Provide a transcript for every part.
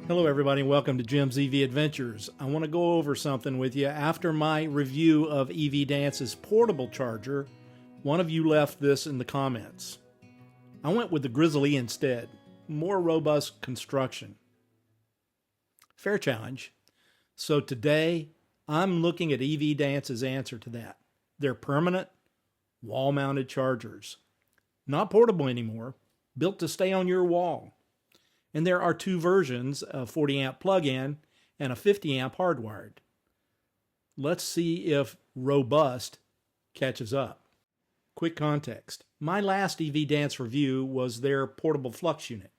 Hello everybody, welcome to Jim's EV Adventures. I want to go over something with you. After my review of EVDANCE's portable charger, one of you left this in the comments. I went with the Grizzly instead. More robust construction. Fair challenge. So today, I'm looking at EVDANCE's answer to that. They're permanent, wall-mounted chargers. Not portable anymore, built to stay on your wall. And there are two versions, a 40 amp plug-in and a 50 amp hardwired. Let's see if robust catches up. Quick context. My last EVDANCE review was their portable flux unit,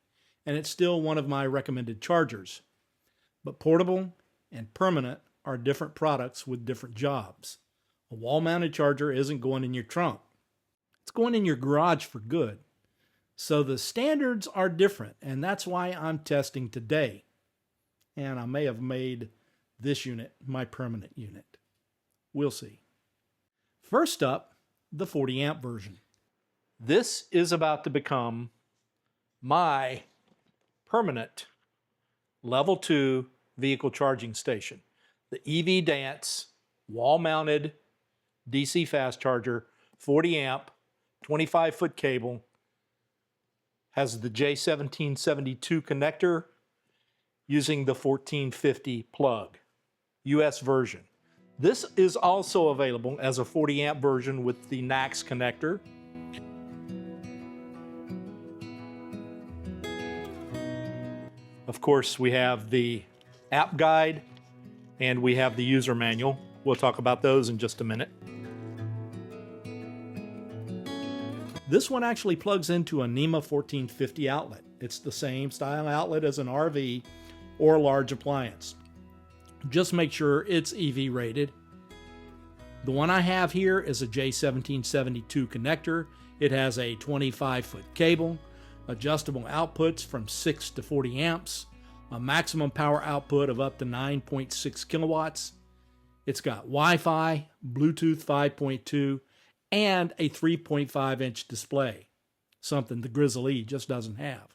and it's still one of my recommended chargers. But portable and permanent are different products with different jobs. A wall-mounted charger isn't going in your trunk. It's going in your garage for good. So the standards are different, and that's why I'm testing today. And I may have made this unit my permanent unit. We'll see. First up, the 40 amp version. This is about to become my permanent level 2 vehicle charging station. The EVDANCE wall-mounted DC fast charger, 40 amp, 25-foot cable, has the J1772 connector using the 1450 plug, US version. This is also available as a 40 amp version with the NACS connector. Of course, we have the app guide and we have the user manual. We'll talk about those in just a minute. This one actually plugs into a NEMA 1450 outlet. It's the same style outlet as an RV or a large appliance. Just make sure it's EV rated. The one I have here is a J1772 connector. It has a 25-foot cable, adjustable outputs from 6 to 40 amps, a maximum power output of up to 9.6 kilowatts. It's got Wi-Fi, Bluetooth 5.2, and a 3.5-inch display, something the Grizzly just doesn't have.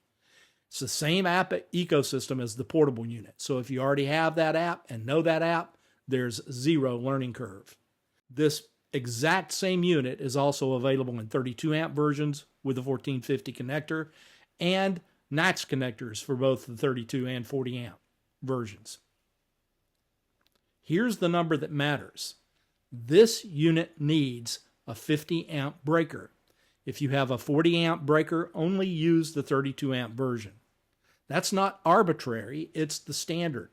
It's the same app ecosystem as the portable unit, so if you already have that app and know that app, there's zero learning curve. This exact same unit is also available in 32 amp versions with the 1450 connector and NACS connectors for both the 32 and 40 amp versions. Here's the number that matters. This unit needs a 50 amp breaker. If you have a 40 amp breaker, only use the 32 amp version. That's not arbitrary, it's the standard.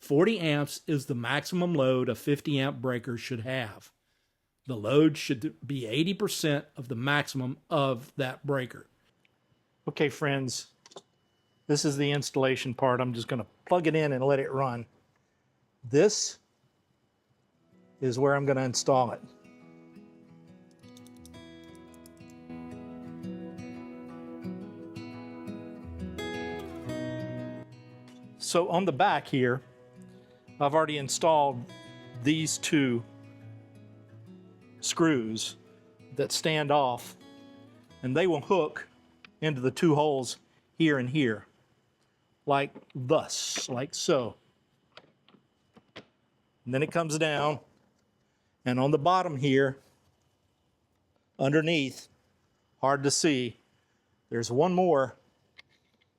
40 amps is the maximum load a 50 amp breaker should have. The load should be 80% of the maximum of that breaker. Okay, friends, this is the installation part. I'm just going to plug it in and let it run. This is where I'm going to install it. So on the back here, I've already installed these two screws that stand off, and they will hook into the two holes here and here, like thus, like so. And then it comes down, and on the bottom here, underneath, hard to see, there's one more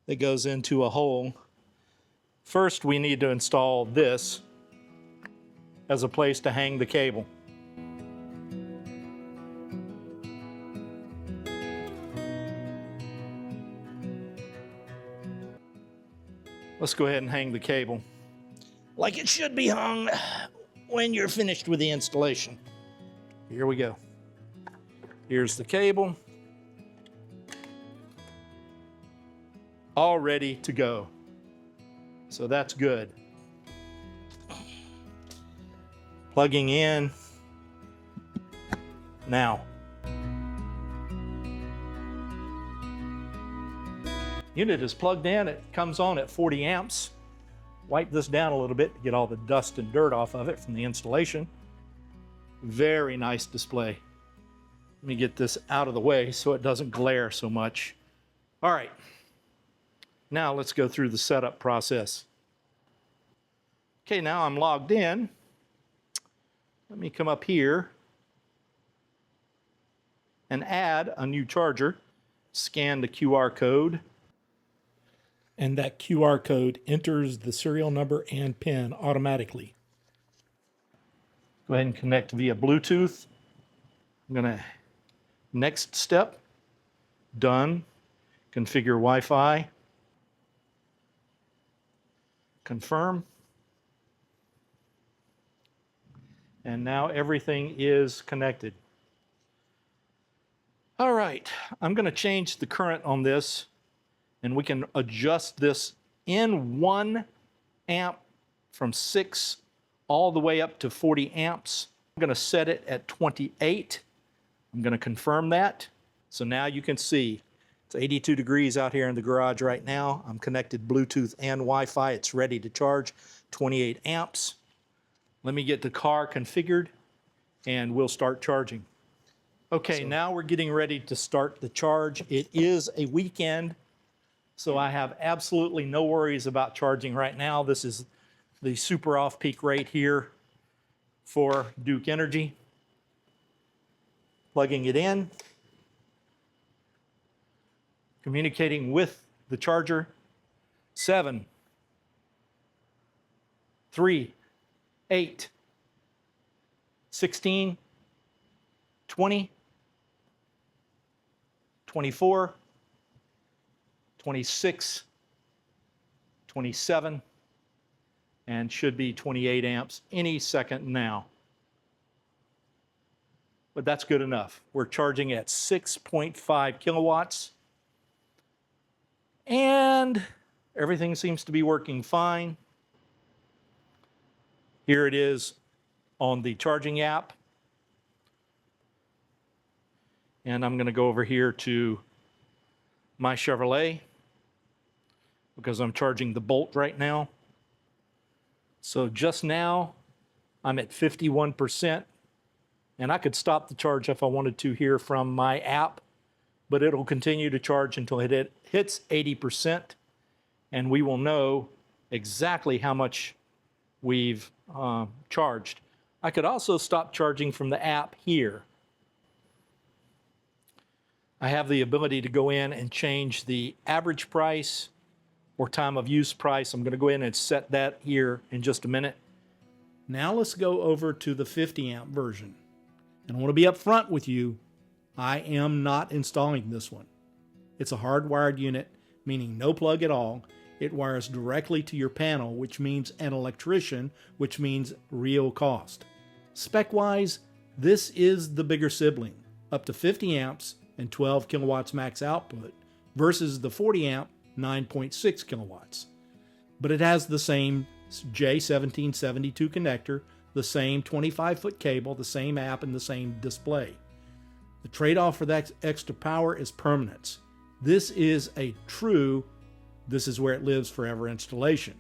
that goes into a hole. First, we need to install this as a place to hang the cable. Let's go ahead and hang the cable like it should be hung when you're finished with the installation. Here we go. Here's the cable, all ready to go. So that's good. Plugging in now. Unit is plugged in. It comes on at 40 amps. Wipe this down a little bit to get all the dust and dirt off of it from the installation. Very nice display. Let me get this out of the way so it doesn't glare so much. All right. Now let's go through the setup process. Okay, now I'm logged in. Let me come up here and add a new charger. Scan the QR code. And that QR code enters the serial number and PIN automatically. Go ahead and connect via Bluetooth. I'm going to, next step, done. Configure Wi-Fi. Confirm. And now everything is connected. All right, I'm going to change the current on this, and we can adjust this in 1 amp from 6 all the way up to 40 amps. I'm going to set it at 28. I'm going to confirm that. So now you can see it's 82 degrees out here in the garage right now. I'm connected Bluetooth and Wi-Fi. It's ready to charge 28 amps. Let me get the car configured and we'll start charging. Okay, now we're getting ready to start the charge. It is a weekend, so I have absolutely no worries about charging right now. This is the super off-peak rate here for Duke Energy. Plugging it in, communicating with the charger. 7, 3, 8, 16, 20, 24, 26, 27, and should be 28 amps any second now. But that's good enough. We're charging at 6.5 kilowatts. And everything seems to be working fine. Here it is on the charging app. And I'm going to go over here to my Chevrolet because I'm charging the Bolt right now. So just now I'm at 51%, and I could stop the charge if I wanted to here from my app, but it'll continue to charge until it hits 80%, and we will know exactly how much we've charged. I could also stop charging from the app here. I have the ability to go in and change the average price or time of use price. I'm going to go in and set that here in just a minute. Now let's go over to the 50 amp version. And I want to be upfront with you, I am not installing this one. It's a hardwired unit, meaning no plug at all. It wires directly to your panel, which means an electrician, which means real cost. Spec-wise, this is the bigger sibling, up to 50 amps and 12 kilowatts max output versus the 40 amp 9.6 kilowatts. But it has the same J1772 connector, the same 25-foot cable, the same app, and the same display. The trade-off for that extra power is permanence. This is a true, this is where it lives forever installation.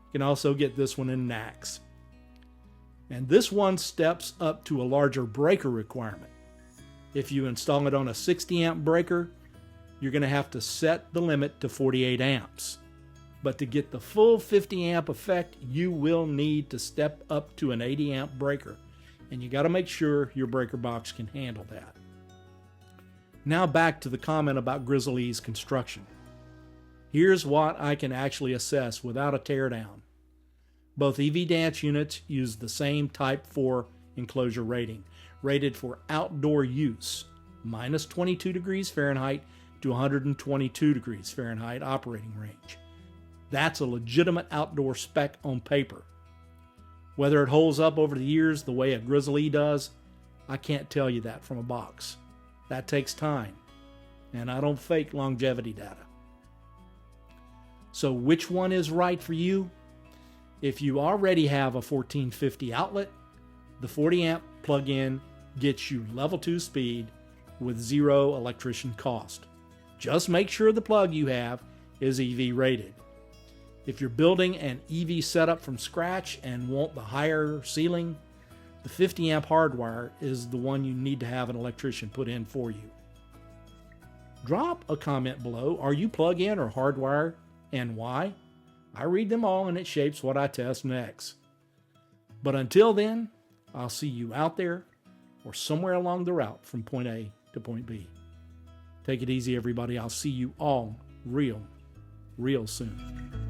You can also get this one in NACS. And this one steps up to a larger breaker requirement. If you install it on a 60 amp breaker, you're going to have to set the limit to 48 amps. But to get the full 50 amp effect, you will need to step up to an 80 amp breaker. And you got to make sure your breaker box can handle that. Now back to the comment about Grizzly's construction. Here's what I can actually assess without a teardown. Both EVDANCE units use the same Type 4 enclosure rating, rated for outdoor use, minus 22 degrees Fahrenheit to 122 degrees Fahrenheit operating range. That's a legitimate outdoor spec on paper. Whether it holds up over the years the way a Grizzly does, I can't tell you that from a box. That takes time, and I don't fake longevity data. So which one is right for you? If you already have a 1450 outlet, the 40 amp plug-in gets you level 2 speed with zero electrician cost. Just make sure the plug you have is EV rated. If you're building an EV setup from scratch and want the higher ceiling, the 50 amp hardwire is the one you need to have an electrician put in for you. Drop a comment below. Are you plug-in or hardwired, and why? I read them all and it shapes what I test next. But until then, I'll see you out there or somewhere along the route from point A to point B. Take it easy, everybody. I'll see you all real soon.